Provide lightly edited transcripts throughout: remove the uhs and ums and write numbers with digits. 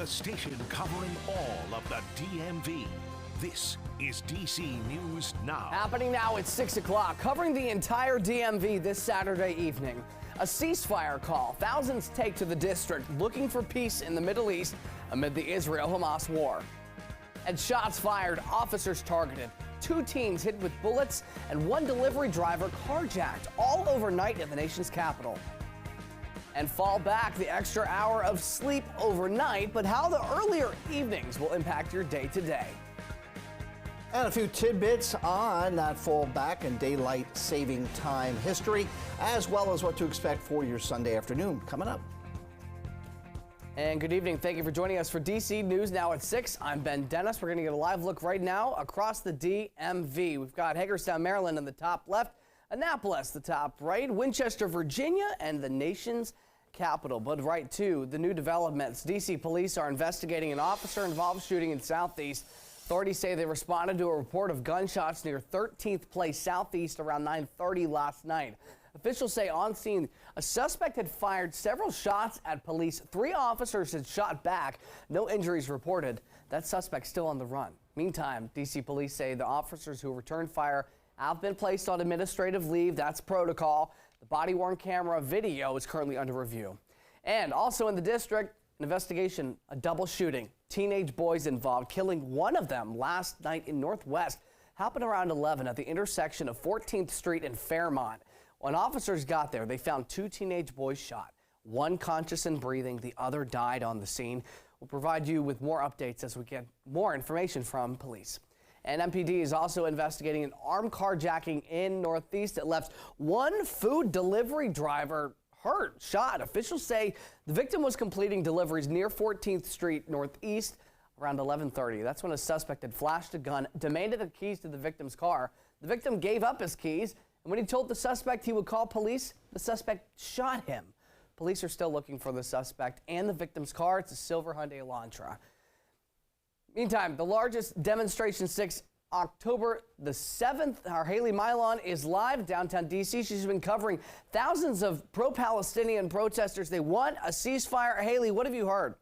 the station covering all of the DMV. This is DC News Now. Happening now at 6 o'clock, covering the entire DMV this Saturday evening. A ceasefire call thousands take to the district looking for peace in the Middle East amid the Israel-Hamas war. And shots fired, officers targeted, 2 teens hit with bullets, and 1 delivery driver carjacked all overnight in the nation's capital. And fall back the extra hour of sleep overnight, but how the earlier evenings will impact your day to day. And a few tidbits on that fall back and daylight saving time history, as well as what to expect for your Sunday afternoon coming up. And good evening. Thank you for joining us for DC News Now at 6. I'm Ben Dennis. We're going to get a live look right now across the DMV. We've got Hagerstown, Maryland in the top left, Annapolis, the top right, Winchester, Virginia, and the nation's capital. But right to the new developments. DC police are investigating an officer-involved shooting in Southeast. Authorities say they responded to a report of gunshots near 13th Place Southeast around 9:30 last night. Officials say on scene, a suspect had fired several shots at police. 3 officers had shot back. No injuries reported. That suspect still on the run. Meantime, DC police say the officers who returned fire have been placed on administrative leave. That's protocol. The body-worn camera video is currently under review. And also in the district, an investigation, a double shooting. Teenage boys involved, killing one of them last night in Northwest. Happened around 11 at the intersection of 14th Street and Fairmont. When officers got there, they found 2 teenage boys shot. One conscious and breathing, the other died on the scene. We'll provide you with more updates as we get more information from police. And MPD is also investigating an armed carjacking in Northeast that left 1 food delivery driver shot. Officials say the victim was completing deliveries near 14th Street Northeast around 11:30. That's when a suspect had flashed a gun, demanded the keys to the victim's car. The victim gave up his keys, and when he told the suspect he would call police, the suspect shot him. Police are still looking for the suspect and the victim's car. It's a silver Hyundai Elantra. Meantime, the largest demonstration since October the 7th. Our Haley Milon is live downtown D.C. She's been covering thousands of pro-Palestinian protesters. They want a ceasefire. Haley, what have you heard?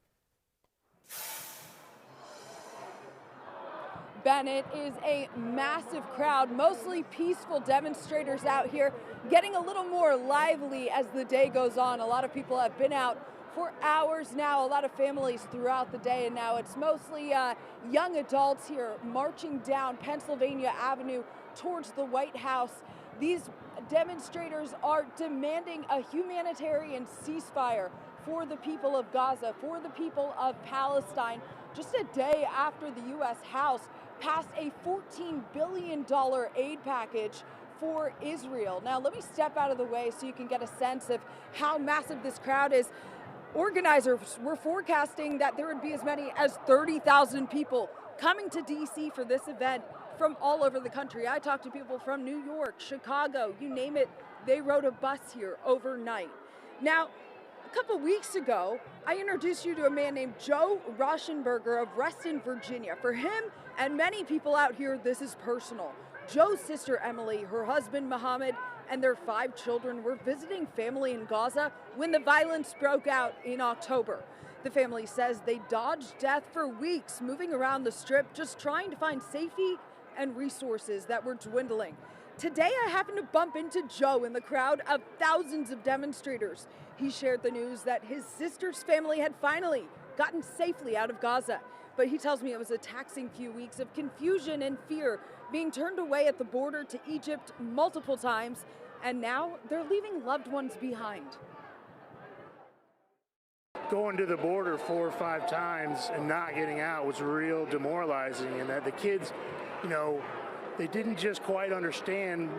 Ben, it is a massive crowd, mostly peaceful demonstrators out here, getting a little more lively as the day goes on. A lot of people have been out for hours now, a lot of families throughout the day, and now it's mostly young adults here marching down Pennsylvania Avenue towards the White House. These demonstrators are demanding a humanitarian ceasefire for the people of Gaza, for the people of Palestine, just a day after the U.S. House passed a $14 billion aid package for Israel. Now, let me step out of the way so you can get a sense of how massive this crowd is. Organizers were forecasting that there would be as many as 30,000 people coming to D.C. for this event from all over the country. I talked to people from New York, Chicago, you name it. They rode a bus here overnight. Now, a couple weeks ago, I introduced you to a man named Joe Rauschenberger of Reston, Virginia. For him and many people out here, this is personal. Joe's sister Emily, her husband Mohammed, and their 5 children were visiting family in Gaza when the violence broke out in October. The family says they dodged death for weeks, moving around the strip, just trying to find safety and resources that were dwindling. Today, I happened to bump into Joe in the crowd of thousands of demonstrators. He shared the news that his sister's family had finally gotten safely out of Gaza. But he tells me it was a taxing few weeks of confusion and fear, being turned away at the border to Egypt multiple times, and now they're leaving loved ones behind. Going to the border 4 or 5 times and not getting out was real demoralizing, and that the kids, they didn't just quite understand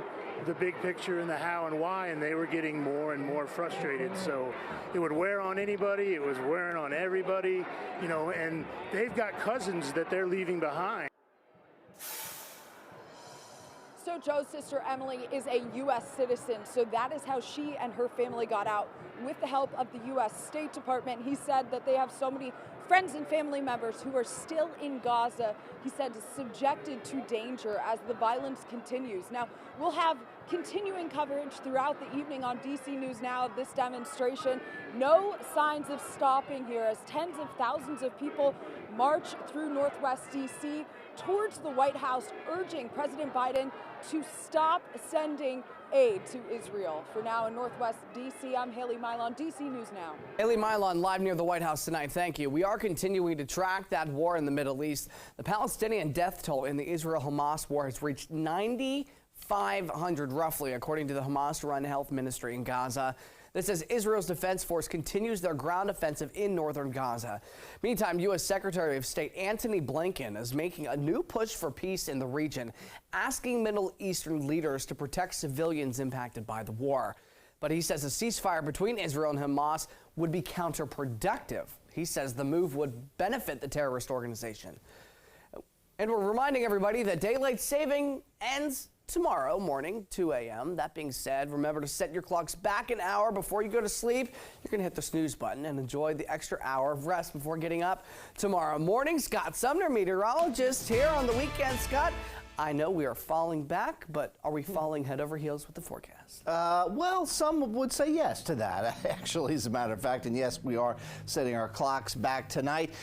the big picture and the how and why, and they were getting more and more frustrated. So it would wear on anybody, it was wearing on everybody, and they've got cousins that they're leaving behind. So Joe's sister Emily is a U.S. citizen, so that is how she and her family got out with the help of the U.S. State Department. He said that they have so many friends and family members who are still in Gaza, he said, subjected to danger as the violence continues. Now, we'll have continuing coverage throughout the evening on DC News Now of this demonstration. No signs of stopping here as tens of thousands of people march through Northwest DC towards the White House, urging President Biden to stop sending aid to Israel. For now in Northwest DC, I'm Haley Milon, DC News Now. Haley Milon live near the White House tonight. Thank you. We are continuing to track that war in the Middle East. The Palestinian death toll in the Israel-Hamas war has reached 9,500 roughly, according to the Hamas-run health ministry in Gaza. This as Israel's Defense Force continues their ground offensive in northern Gaza. Meantime, U.S. Secretary of State Antony Blinken is making a new push for peace in the region, asking Middle Eastern leaders to protect civilians impacted by the war. But he says a ceasefire between Israel and Hamas would be counterproductive. He says the move would benefit the terrorist organization. And we're reminding everybody that daylight saving ends tomorrow morning, 2 a.m. That being said, remember to set your clocks back an hour before you go to sleep. You're going to hit the snooze button and enjoy the extra hour of rest before getting up tomorrow morning. Scott Sumner, meteorologist, here on the weekend. Scott, I know we are falling back, but are we falling head over heels with the forecast? Well, some would say yes to that, actually, as a matter of fact. And yes, we are setting our clocks back tonight.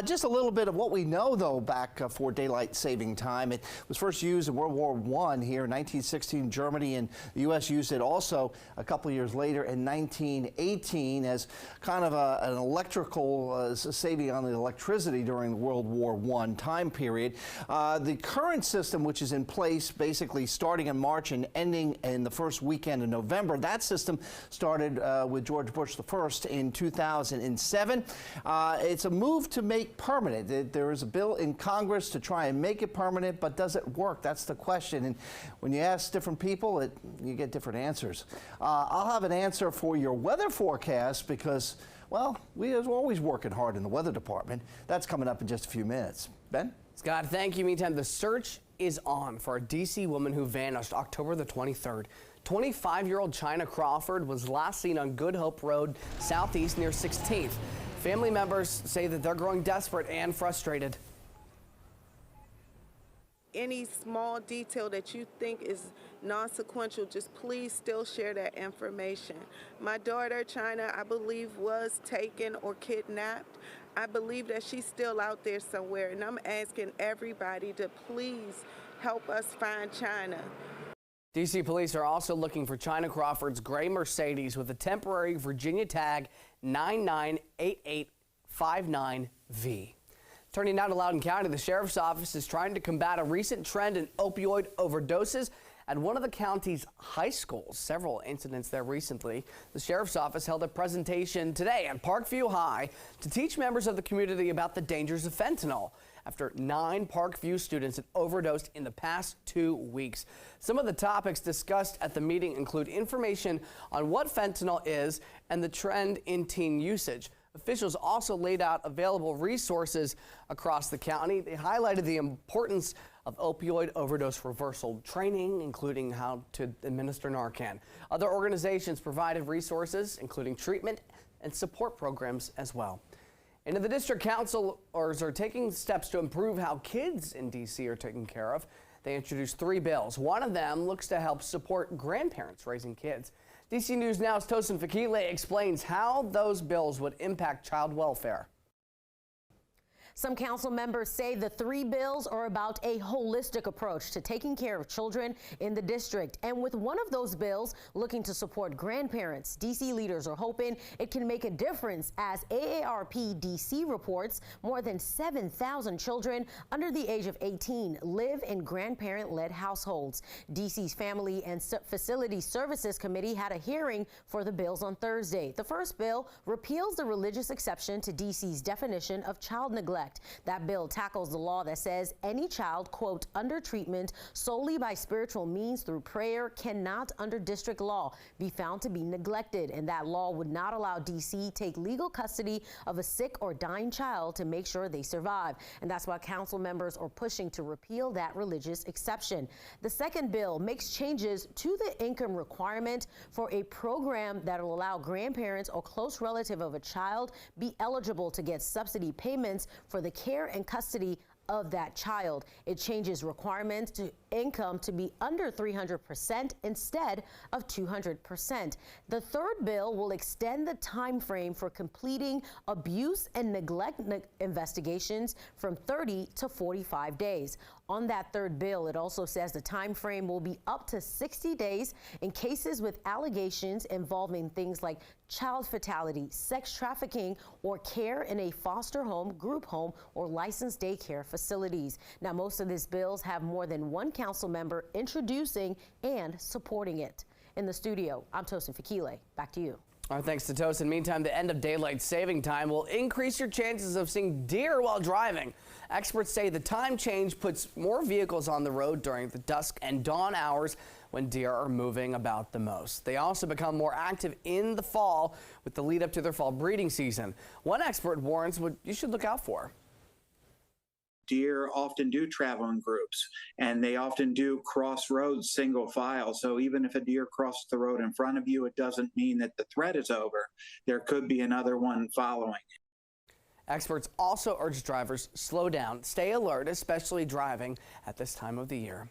Just a little bit of what we know, though, back for daylight saving time. It was first used in World War I here in 1916, Germany, and the U.S. used it also a couple of years later in 1918 as kind of an electrical saving on the electricity during the World War I time period. The current system, which is in place basically starting in March and ending in the first weekend of November. That system started with George Bush I in 2007. It's a move to make permanent. There is a bill in Congress to try and make it permanent, but does it work? That's the question. And when you ask different people, you get different answers. I'll have an answer for your weather forecast because, well, we're always working hard in the weather department. That's coming up in just a few minutes. Ben? Scott, thank you. Meantime, the search is on for a D.C. woman who vanished October the 23rd. 25-year-old China Crawford was last seen on Good Hope Road southeast near 16th. Family members say that they're growing desperate and frustrated. Any small detail that you think is non-sequential, just please still share that information. My daughter, China, I believe was taken or kidnapped. I believe that she's still out there somewhere, and I'm asking everybody to please help us find China. D.C. police are also looking for China Crawford's gray Mercedes with a temporary Virginia tag 998859V. Turning now to Loudoun County, the sheriff's office is trying to combat a recent trend in opioid overdoses at one of the county's high schools. Several incidents there recently. The sheriff's office held a presentation today at Parkview High to teach members of the community about the dangers of fentanyl after 9 Parkview students had overdosed in the past 2 weeks. Some of the topics discussed at the meeting include information on what fentanyl is and the trend in teen usage. Officials also laid out available resources across the county. They highlighted the importance of opioid overdose reversal training, including how to administer Narcan. Other organizations provided resources, including treatment and support programs as well. And the district councilors are taking steps to improve how kids in D.C. are taken care of. They introduced 3 bills. One of them looks to help support grandparents raising kids. DC News Now's Tosin Fakile explains how those bills would impact child welfare. Some council members say the 3 bills are about a holistic approach to taking care of children in the district. And with one of those bills looking to support grandparents, D.C. leaders are hoping it can make a difference as AARP D.C. reports more than 7,000 children under the age of 18 live in grandparent-led households. D.C.'s Family and Facility Services Committee had a hearing for the bills on Thursday. The first bill repeals the religious exception to D.C.'s definition of child neglect. neglect. That bill tackles the law that says any child, quote, under treatment solely by spiritual means through prayer cannot, under district law, be found to be neglected. And that law would not allow D.C. take legal custody of a sick or dying child to make sure they survive. And that's why council members are pushing to repeal that religious exception. The second bill makes changes to the income requirement for a program that will allow grandparents or close relative of a child be eligible to get subsidy payments for the care and custody of that child. It changes requirements to income to be under 300% instead of 200%. The third bill will extend the time frame for completing abuse and neglect investigations from 30 to 45 days. On that third bill, it also says the time frame will be up to 60 days in cases with allegations involving things like child fatality, sex trafficking, or care in a foster home, group home, or licensed daycare facilities. Now, most of these bills have more than one council member introducing and supporting it. In the studio, I'm Tosin Fakile. Back to you. All right, thanks to Tosin. Meantime, the end of daylight saving time will increase your chances of seeing deer while driving. Experts say the time change puts more vehicles on the road during the dusk and dawn hours when deer are moving about the most. They also become more active in the fall with the lead up to their fall breeding season. One expert warns what you should look out for. Deer often do travel in groups, and they often do cross roads single file. So even if a deer crosses the road in front of you, it doesn't mean that the threat is over. There could be another one following. Experts also urge drivers slow down, stay alert, especially driving at this time of the year.